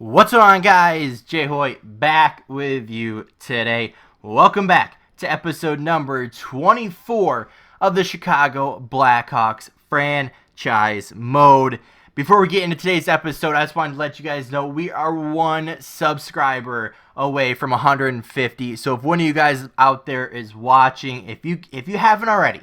What's going on, guys? JHoyt back with you today. Welcome back to episode number 24 of the Chicago Blackhawks franchise mode. Before we get into today's episode, I just wanted to let you guys know we are one subscriber away from 150. So if one of you guys out there is watching, if you haven't already,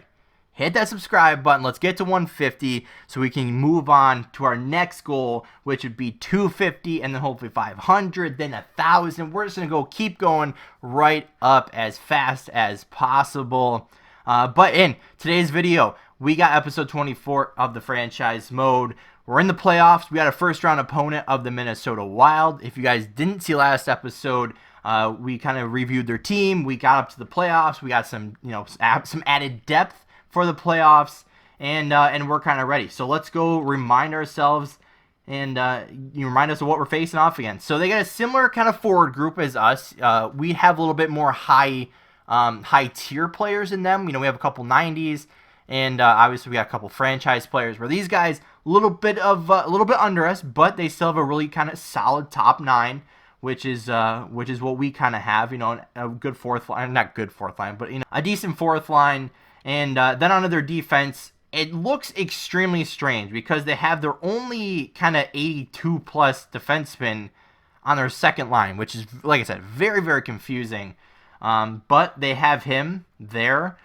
hit that subscribe button. Let's get to 150 so we can move on to our next goal, which would be 250 and then hopefully 500, then 1,000. We're just going to keep going right up as fast as possible. But in today's video, we got episode 24 of the franchise mode. We're in the playoffs. We got a first-round opponent of the Minnesota Wild. If you guys didn't see last episode, we kind of reviewed their team. We got up to the playoffs. We got some added depth for the playoffs, and we're kind of ready. So let's go remind ourselves and remind us of what we're facing off against. So they got a similar kind of forward group as us. We have a little bit more high tier players in them. We have a couple 90s, and obviously we got a couple franchise players. Where these guys a little bit under us, but they still have a really kind of solid top 9. Which is what we kind of have. A good fourth line, not good fourth line, but a decent fourth line. And then onto their defense, it looks extremely strange because they have their only kind of 82-plus defenseman on their second line, which is, like I said, very, very confusing. But they have him there.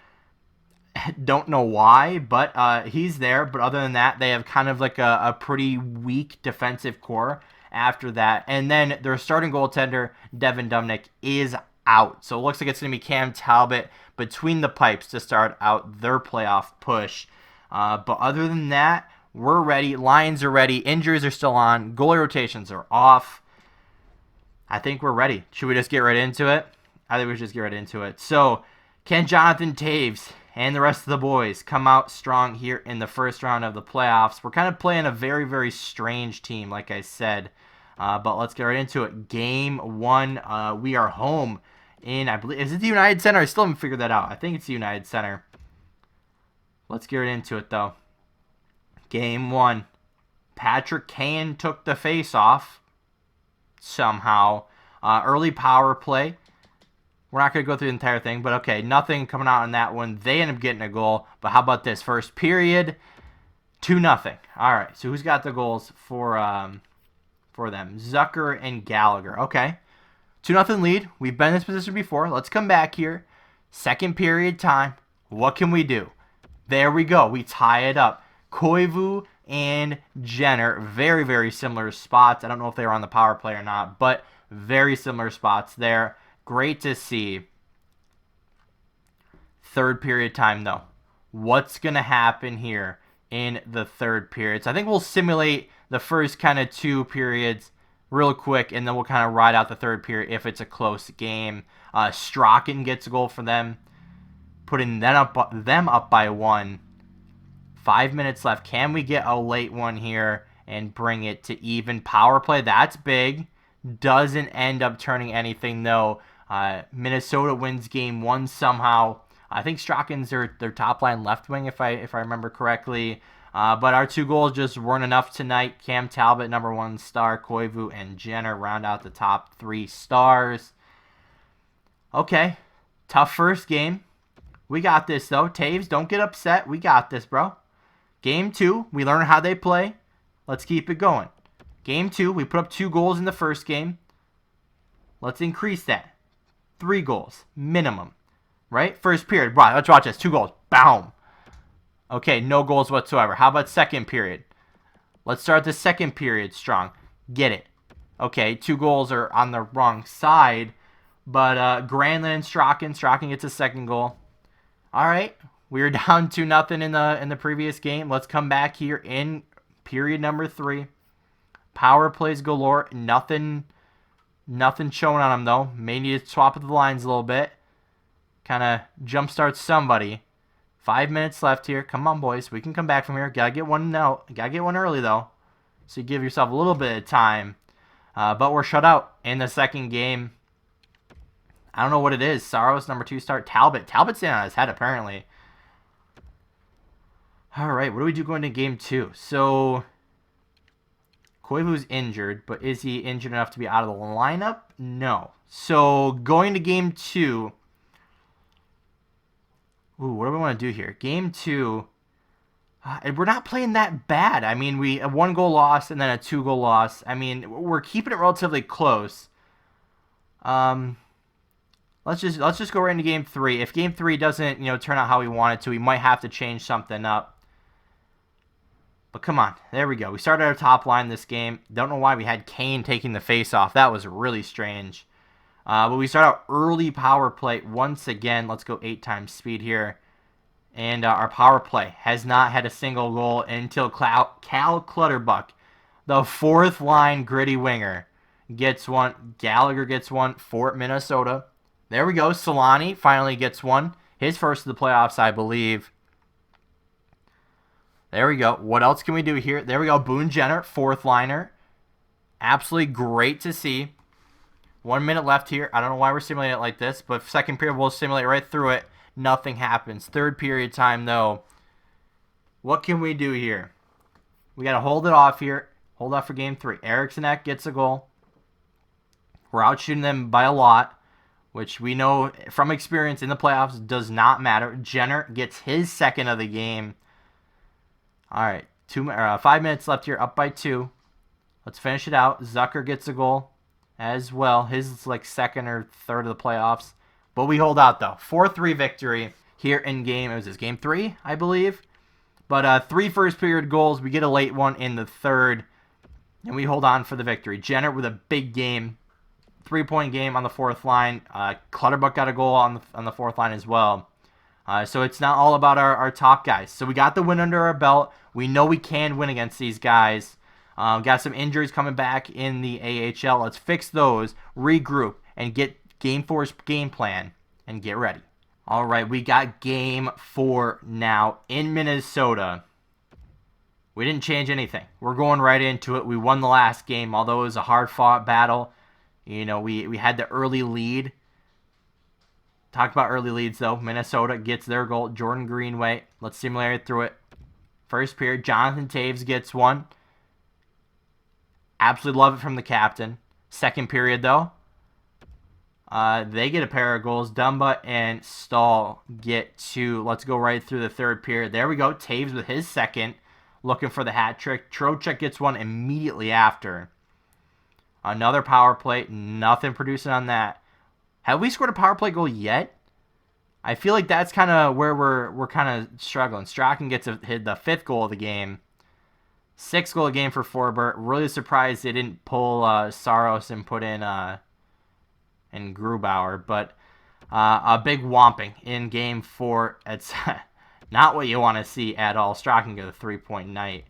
Don't know why, but he's there. But other than that, they have kind of like a pretty weak defensive core after that. And then their starting goaltender, Devin Dumnick, is out. So it looks like it's going to be Cam Talbot between the pipes to start out their playoff push. But other than that, we're ready. Lines are ready. Injuries are still on. Goalie rotations are off. I think we're ready. Should we just get right into it? I think we should just get right into it. So, can Jonathan Toews and the rest of the boys come out strong here in the first round of the playoffs? We're kind of playing a very, very strange team, like I said. But let's get right into it. Game 1, we are home in, I believe, is it the United Center? I still haven't figured that out. I think it's the United Center. Let's get right into it, though. Game 1. Patrick Kane took the face-off somehow. Early power play. We're not going to go through the entire thing, but okay, nothing coming out on that one. They end up getting a goal, but how about this? First period, 2-0. All right, so who's got the goals for them? Zucker and Gallagher. Okay. 2-0 lead. We've been in this position before. Let's come back here. Second period time. What can we do? There we go. We tie it up. Koivu and Jenner. Very, very similar spots. I don't know if they were on the power play or not, but very similar spots there. Great to see. Third period time, though. What's going to happen here in the third period? So I think we'll simulate the first kind of 2 periods real quick, and then we'll kind of ride out the third period if it's a close game. Strachan gets a goal for them, putting them up by 1. 5 minutes left. Can we get a late one here and bring it to even? Power play, that's big. Doesn't end up turning anything, though. Minnesota wins game 1 somehow. I think Strachan's their top line left wing, if I remember correctly. But our 2 goals just weren't enough tonight. Cam Talbot, number 1 star. Koivu and Jenner round out the top 3 stars. Okay. Tough first game. We got this, though. Toews, don't get upset. We got this, bro. Game 2, we learn how they play. Let's keep it going. Game 2, we put up 2 goals in the first game. Let's increase that. 3 goals, minimum. Right? First period. Right, let's watch this. 2 goals. Boom. Okay, no goals whatsoever. How about second period? Let's start the second period strong. Get it. Okay, 2 goals are on the wrong side. But Granlund and Strachan. Strachan gets a second goal. All right. We were down 2-0 in the previous game. Let's come back here in period number 3. Power plays galore. Nothing showing on them, though. May need to swap at the lines a little bit. Kind of jumpstart somebody. 5 minutes left here. Come on, boys. We can come back from here. Gotta get one now. Gotta get one early, though. So you give yourself a little bit of time. But we're shut out in the second game. I don't know what it is. Saros, number 2 start. Talbot's standing on his head, apparently. All right, what do we do going to game 2? So Koivu's injured, but is he injured enough to be out of the lineup? No. So going to game 2. Ooh, what do we want to do here? Game 2. We're not playing that bad. I mean, we a 1-goal loss and then a 2-goal loss. I mean, we're keeping it relatively close. Let's just go right into game 3. If game 3 doesn't, turn out how we want it to, we might have to change something up. But come on, there we go. We started our top line this game. Don't know why we had Kane taking the face off. That was really strange. But we start out early power play once again. Let's go 8 times speed here. And our power play has not had a single goal until Cal Clutterbuck, the 4th line gritty winger, gets one. Gallagher gets one for Minnesota. There we go. Solani finally gets one. His first of the playoffs, I believe. There we go. What else can we do here? There we go. Boone Jenner, 4th liner. Absolutely great to see. 1 minute left here. I don't know why we're simulating it like this, but second period we'll simulate right through it. Nothing happens. Third period time, though. What can we do here? We got to hold it off here. Hold off for game 3. Eriksson gets a goal. We're out shooting them by a lot, which we know from experience in the playoffs does not matter. Jenner gets his second of the game. All right, 5 minutes left here, up by 2. Let's finish it out. Zucker gets a goal as well. His is like second or third of the playoffs. But we hold out, though. 4-3 victory here in game. It was game 3, I believe. But 3 first-period goals. We get a late one in the third. And we hold on for the victory. Jenner with a big game. 3-point game on the 4th line. Clutterbuck got a goal on the 4th line as well. So it's not all about our top guys. So we got the win under our belt. We know we can win against these guys. Got some injuries coming back in the AHL. Let's fix those, regroup, and get game 4's game plan, and get ready. All right, we got game 4 now in Minnesota. We didn't change anything. We're going right into it. We won the last game, although it was a hard-fought battle. We had the early lead. Talk about early leads, though. Minnesota gets their goal. Jordan Greenway. Let's simulate it through it. First period, Jonathan Taves gets one. Absolutely love it from the captain. Second period, though, they get a pair of goals. Dumba and Stahl get 2. Let's go right through the third period. There we go. Taves with his second. Looking for the hat trick. Trocheck gets one immediately after. Another power play. Nothing producing on that. Have we scored a power play goal yet? I feel like that's kind of where we're kind of struggling. Strachan gets hit the 5th goal of the game. 6th goal of the game for Forbert. Really surprised they didn't pull Saros and put in Grubauer. But a big whomping in game 4. It's not what you want to see at all. Strachan got a 3-point night.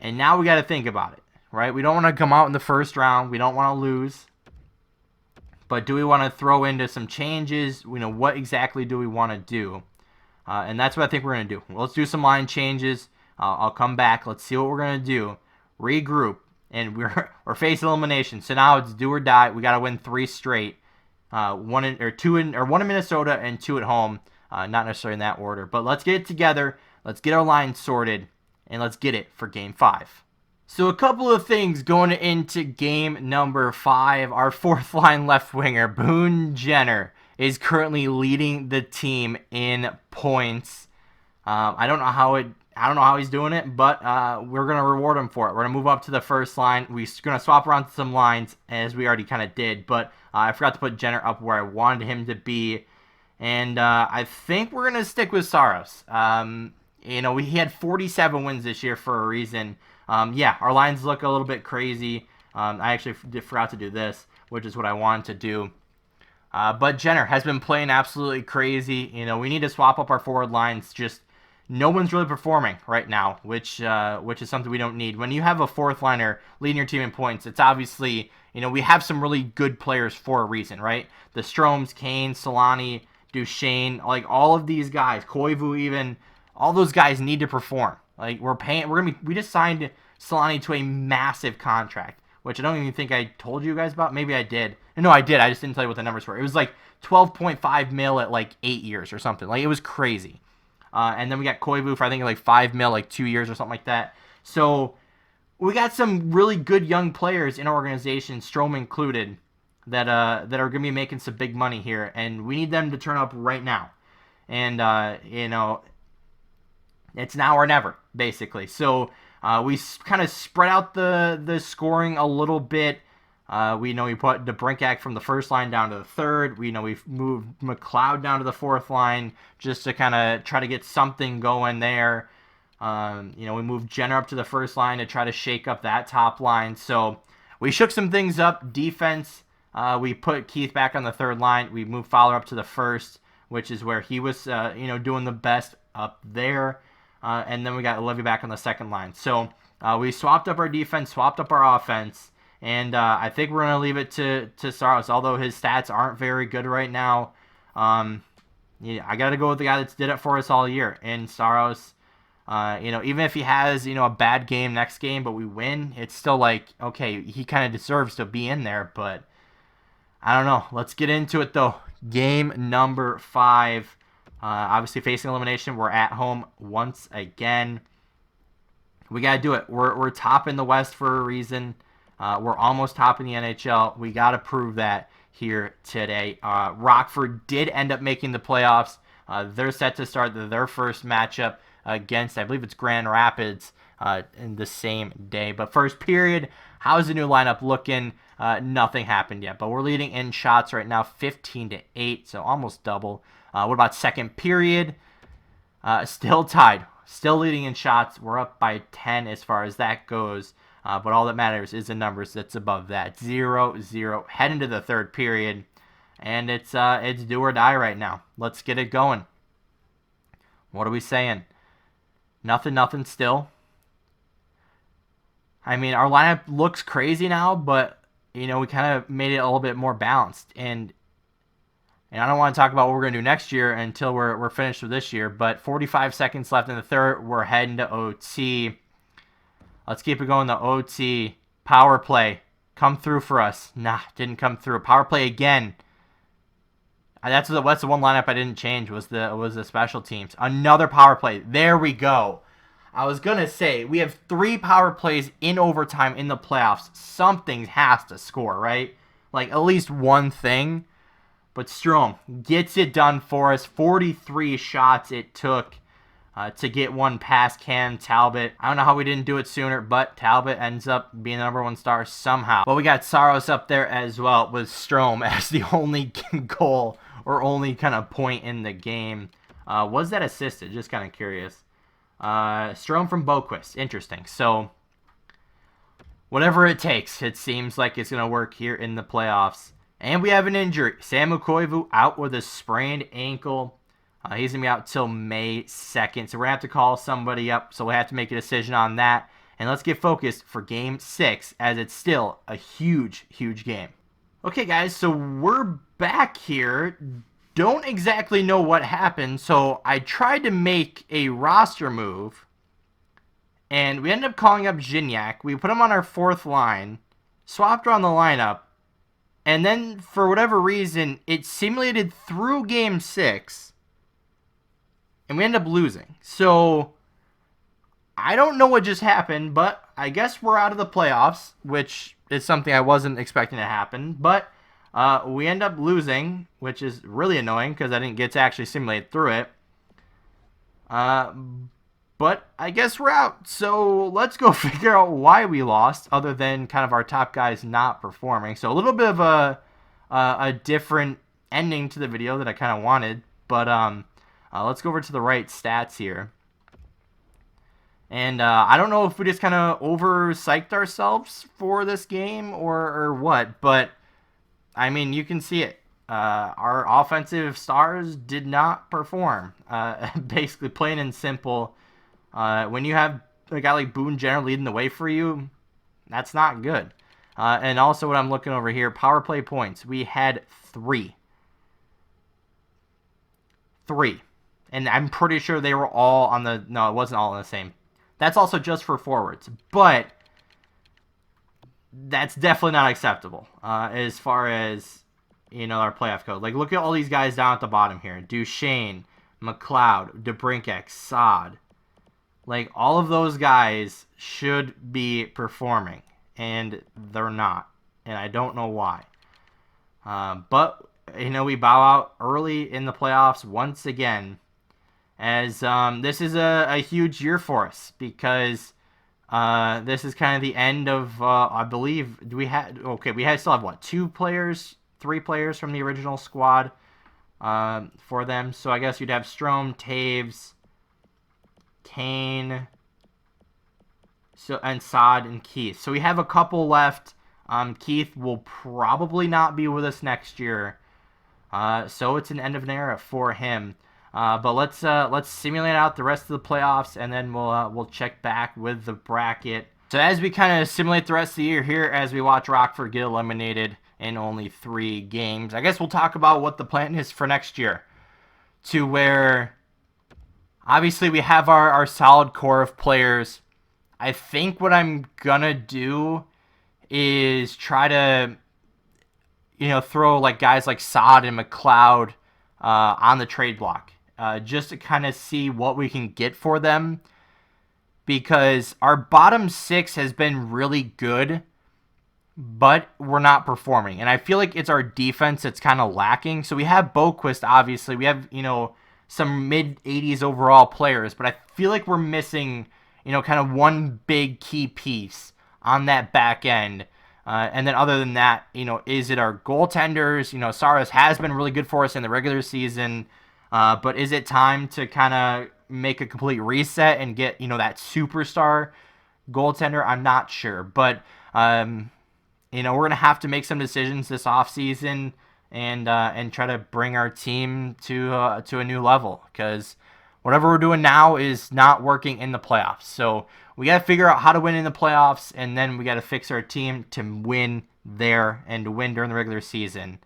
And now we got to think about it, right? We don't want to come out in the first round. We don't want to lose. But do we want to throw into some changes? What exactly do we want to do? And that's what I think we're going to do. Let's do some line changes. I'll come back. Let's see what we're going to do. Regroup. And we're facing elimination. So now it's do or die. We got to win 3 straight. 1 in Minnesota and 2 at home. Not necessarily in that order. But let's get it together. Let's get our lines sorted. And let's get it for game 5. So a couple of things going into game number 5. Our 4th line left winger, Boone Jenner, is currently leading the team in points. I don't know how he's doing it, but we're going to reward him for it. We're going to move up to the first line. We're going to swap around some lines, as we already kind of did, but I forgot to put Jenner up where I wanted him to be. And I think we're going to stick with Saros. He had 47 wins this year for a reason. Our lines look a little bit crazy. I actually forgot to do this, which is what I wanted to do. But Jenner has been playing absolutely crazy. We need to swap up our forward lines. Just no one's really performing right now, which is something we don't need. When you have a 4th liner leading your team in points, it's obviously, we have some really good players for a reason, right? The Stromes, Kane, Solani, Duchesne, like all of these guys, Koivu even, all those guys need to perform. Like we just signed Solani to a massive contract, which I don't even think I told you guys about. Maybe I did. No, I did. I just didn't tell you what the numbers were. It was like 12.5 mil at like 8 years or something. Like it was crazy. And then we got Koivu for I think like 5 mil, like 2 years or something like that. So we got some really good young players in our organization, Strome included, that are going to be making some big money here, and we need them to turn up right now. And it's now or never, basically. So we kind of spread out the scoring a little bit. We put DeBrincat from the first line down to the third. We've moved McLeod down to the fourth line just to kind of try to get something going there. We moved Jenner up to the first line to try to shake up that top line. So we shook some things up. Defense, we put Keith back on the third line. We moved Fowler up to the first, which is where he was, doing the best up there. And then we got Olivia back on the second line. So we swapped up our defense, swapped up our offense. And I think we're going to leave it to Saros, although his stats aren't very good right now. I got to go with the guy that's did it for us all year. And Saros, even if he has, a bad game next game, but we win, it's still like, okay, he kind of deserves to be in there. But I don't know. Let's get into it, though. Game number 5. Obviously, facing elimination, we're at home once again. We got to do it. We're top in the West for a reason. We're almost top in the NHL. We got to prove that here today. Rockford did end up making the playoffs. They're set to start their first matchup against, I believe it's Grand Rapids, in the same day. But first period, how's the new lineup looking? Nothing happened yet, but we're leading in shots right now, 15-8, so almost double. What about second period? Still tied. Still leading in shots. We're up by 10 as far as that goes. But all that matters is the numbers that's above that. 0-0. Head into the third period. And it's do or die right now. Let's get it going. What are we saying? Nothing still. I mean, our lineup looks crazy now, but, we kind of made it a little bit more balanced. And I don't want to talk about what we're going to do next year until we're finished with this year. But 45 seconds left in the third. We're heading to OT. Let's keep it going. The OT. Power play. Come through for us. Nah, didn't come through. Power play again. That's the one lineup I didn't change was the special teams. Another power play. There we go. I was going to say, we have 3 power plays in overtime in the playoffs. Something has to score, right? Like, at least one thing. But Strome gets it done for us. 43 shots it took to get one past Cam Talbot. I don't know how we didn't do it sooner, but Talbot ends up being the number 1 star somehow. Well, we got Saros up there as well with Strome as the only goal or only kind of point in the game. Was that assisted? Just kind of curious. Strome from Boquist. Interesting. So, whatever it takes, it seems like it's going to work here in the playoffs. And we have an injury. Samu Koivu out with a sprained ankle. He's going to be out till May 2nd. So we're going to have to call somebody up. So we'll have to make a decision on that. And let's get focused for Game 6 as it's still a huge, huge game. Okay, guys. So we're back here. Don't exactly know what happened. So I tried to make a roster move. And we ended up calling up Gignac. We put him on our 4th line. Swapped around the lineup. And then, for whatever reason, it simulated through Game 6. And we ended up losing. So, I don't know what just happened, but I guess we're out of the playoffs, which is something I wasn't expecting to happen. But we end up losing, which is really annoying because I didn't get to actually simulate through it. But I guess we're out. So let's go figure out why we lost, other than kind of our top guys not performing. So a little bit of a different ending to the video that I kind of wanted. But let's go over to the right stats here. And I don't know if we just kind of over-psyched ourselves for this game or what. But, I mean, you can see it. Our offensive stars did not perform. Basically, plain and simple. When you have a guy like Boone Jenner leading the way for you, that's not good. And also what I'm looking over here, power play points. We had 3. 3. And I'm pretty sure they were all on the... No, it wasn't all on the same. That's also just for forwards. But that's definitely not acceptable as far as, our playoff code. Like, look at all these guys down at the bottom here. Duchesne, McLeod, DeBrincat, Saad. Like, all of those guys should be performing, and they're not. And I don't know why. But, we bow out early in the playoffs once again, as this is a huge year for us, because this is kind of the end of, I believe, still have, what, 3 players from the original squad for them. So I guess you'd have Strome, Taves, Kane, and Saad and Keith. So we have a couple left. Keith will probably not be with us next year. So it's an end of an era for him. But let's simulate out the rest of the playoffs, and then we'll check back with the bracket. So as we kind of simulate the rest of the year here, as we watch Rockford get eliminated in only 3 games, I guess we'll talk about what the plan is for next year. To where, obviously, we have our solid core of players. I think what I'm gonna do is try to, throw like guys like Saad and McLeod on the trade block, just to kind of see what we can get for them, because our bottom 6 has been really good, but we're not performing, and I feel like it's our defense that's kind of lacking. So we have Boquist, obviously, we have some mid 80s overall players, but I feel like we're missing kind of one big key piece on that back end. And then other than that, is it our goaltenders? Saros has been really good for us in the regular season, but is it time to kind of make a complete reset and get, that superstar goaltender? I'm not sure, but, we're going to have to make some decisions this offseason and try to bring our team to a new level, because whatever we're doing now is not working in the playoffs. So we got to figure out how to win in the playoffs, and then we got to fix our team to win there and to win during the regular season.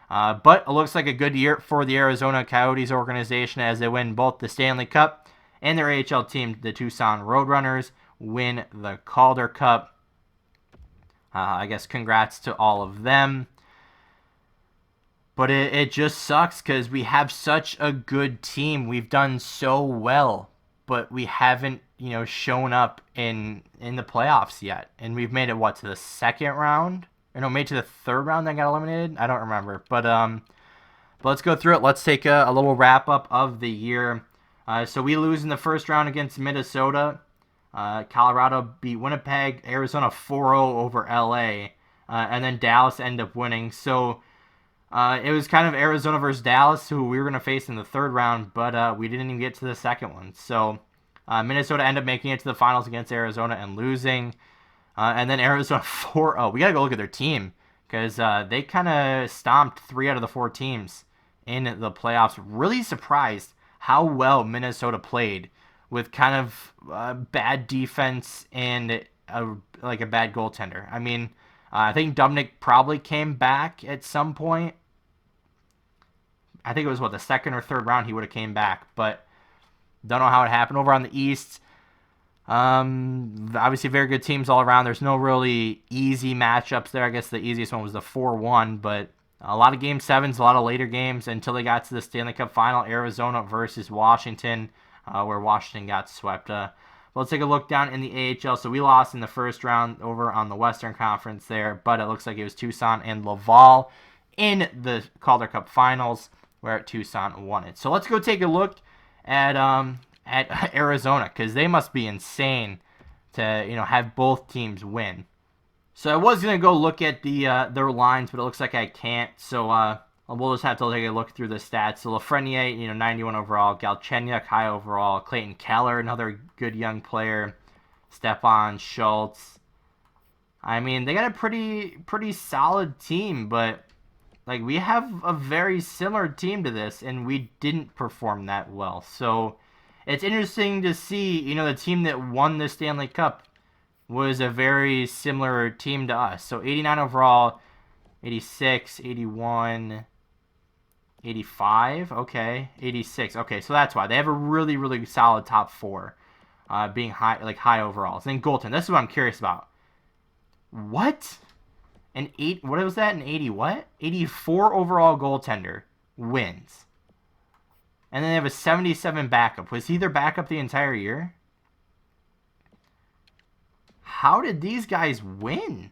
But it looks like a good year for the Arizona Coyotes organization, as they win both the Stanley Cup and their AHL team, the Tucson Roadrunners, win the Calder Cup. I guess congrats to all of them. But it just sucks because we have such a good team. We've done so well, but we haven't, shown up in the playoffs yet. And we've made it, to the second round? Or no, made to the third round, then got eliminated? I don't remember. But let's go through it. Let's take a little wrap-up of the year. So we lose in the first round against Minnesota. Colorado beat Winnipeg. Arizona 4-0 over LA. And then Dallas ended up winning. So it was kind of Arizona versus Dallas, who we were going to face in the third round, but we didn't even get to the second one. So Minnesota ended up making it to the finals against Arizona and losing. And then Arizona 4-0. We got to go look at their team, because they kind of stomped 3 out of the 4 teams in the playoffs. Really surprised how well Minnesota played, with kind of bad defense and a bad goaltender. I mean, I think Dubnyk probably came back at some point. I think it was, the second or third round he would have came back, but don't know how it happened. Over on the East, obviously very good teams all around. There's no really easy matchups there. I guess the easiest one was the 4-1, but a lot of Game 7s, a lot of later games until they got to the Stanley Cup Final, Arizona versus Washington, where Washington got swept. Let's take a look down in the AHL. So we lost in the first round over on the Western Conference there, but it looks like it was Tucson and Laval in the Calder Cup Finals, where Tucson won it. So let's go take a look at Arizona, because they must be insane to have both teams win. So I was gonna go look at their lines, but it looks like I can't. So we'll just have to take a look through the stats. So Lafreniere, 91 overall. Galchenyuk, high overall. Clayton Keller, another good young player. Stepan Schultz. I mean, they got a pretty solid team, but we have a very similar team to this, and we didn't perform that well. So it's interesting to see, the team that won the Stanley Cup was a very similar team to us. So 89 overall, 86, 81, 85, okay, 86. Okay, so that's why. They have a really, really solid top 4, being high overalls. And goaltending, this is what I'm curious about. What? What was that? An 80 what? 84 overall goaltender wins. And then they have a 77 backup. Was he their backup the entire year? How did these guys win?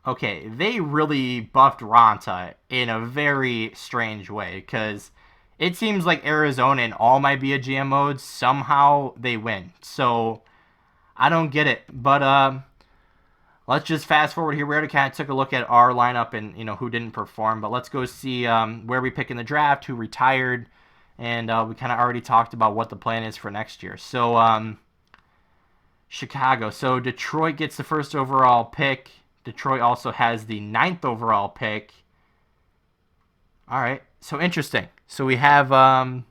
Okay, they really buffed Ronta in a very strange way, because it seems like Arizona in all my BGM modes, somehow they win. So, I don't get it. But, let's just fast forward here. We already kind of took a look at our lineup and, who didn't perform. But let's go see where we pick in the draft, who retired. And we kind of already talked about what the plan is for next year. So, Chicago. So, Detroit gets the first overall pick. Detroit also has the 9th overall pick. All right. So, interesting. So, we have a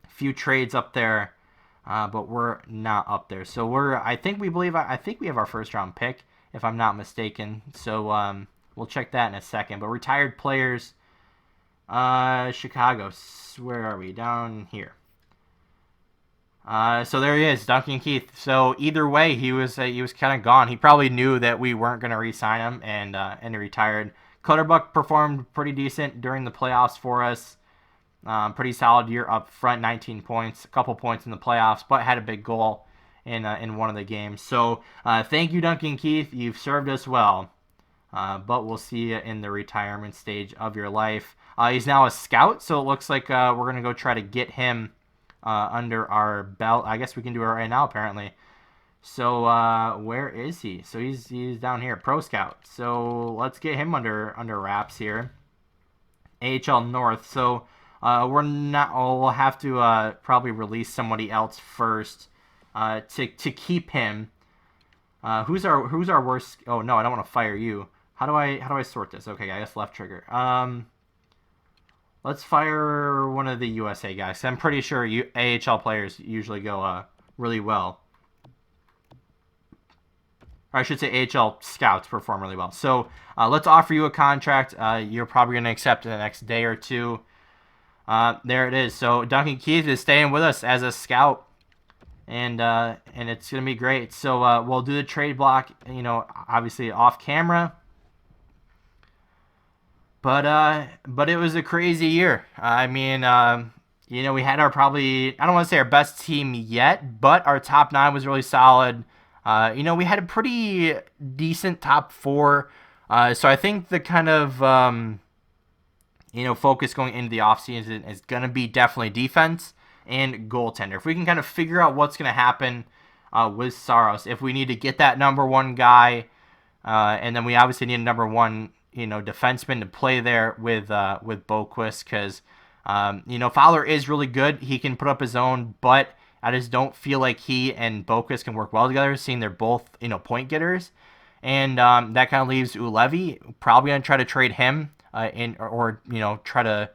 few trades up there. But we're not up there. So I think we have our first round pick, if I'm not mistaken. So we'll check that in a second. But retired players, Chicago. Where are we? Down here. So there he is, Duncan Keith. So either way, he was kind of gone. He probably knew that we weren't going to re-sign him, and he retired. Clutterbuck performed pretty decent during the playoffs for us. Pretty solid year up front, 19 points, a couple points in the playoffs, but had a big goal in one of the games. So thank you, Duncan Keith. You've served us well. But we'll see you in the retirement stage of your life. He's now a scout, so it looks like we're going to go try to get him under our belt. I guess we can do it right now, apparently. So where is he? So he's down here, Pro Scout. So let's get him under wraps here. AHL North. So we'll have to probably release somebody else first to keep him. Who's our worst? Oh no, I don't want to fire you. How do I sort this? Okay, I guess left trigger. Let's fire one of the USA guys. I'm pretty sure AHL players usually go really well. Or I should say AHL scouts perform really well. So let's offer you a contract. You're probably going to accept in the next day or two. There it is. So Duncan Keith is staying with us as a scout, and it's gonna be great. So we'll do the trade block, obviously off camera. But it was a crazy year. I mean, we had I don't want to say our best team yet, but our top 9 was really solid. We had a pretty decent top 4. So I think the kind of focus going into the offseason is going to be definitely defense and goaltender. If we can kind of figure out what's going to happen with Saros, if we need to get that number 1 guy, and then we obviously need a number 1, defenseman to play there with Boquist, because, Fowler is really good. He can put up his own, but I just don't feel like he and Boquist can work well together, seeing they're both, point getters. And that kind of leaves Ulevy. Probably going to try to trade him. Or try to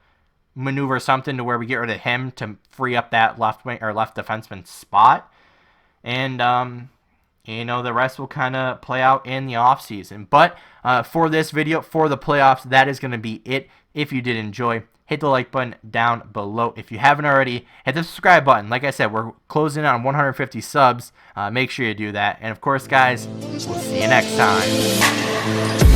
maneuver something to where we get rid of him to free up that left wing or left defenseman spot, and the rest will kind of play out in the offseason. But for this video, for the playoffs, that is going to be it. If you did enjoy, hit the like button down below. If you haven't already, hit the subscribe button. Like I said, we're closing on 150 subs. Make sure you do that, and of course, guys, we'll see you next time.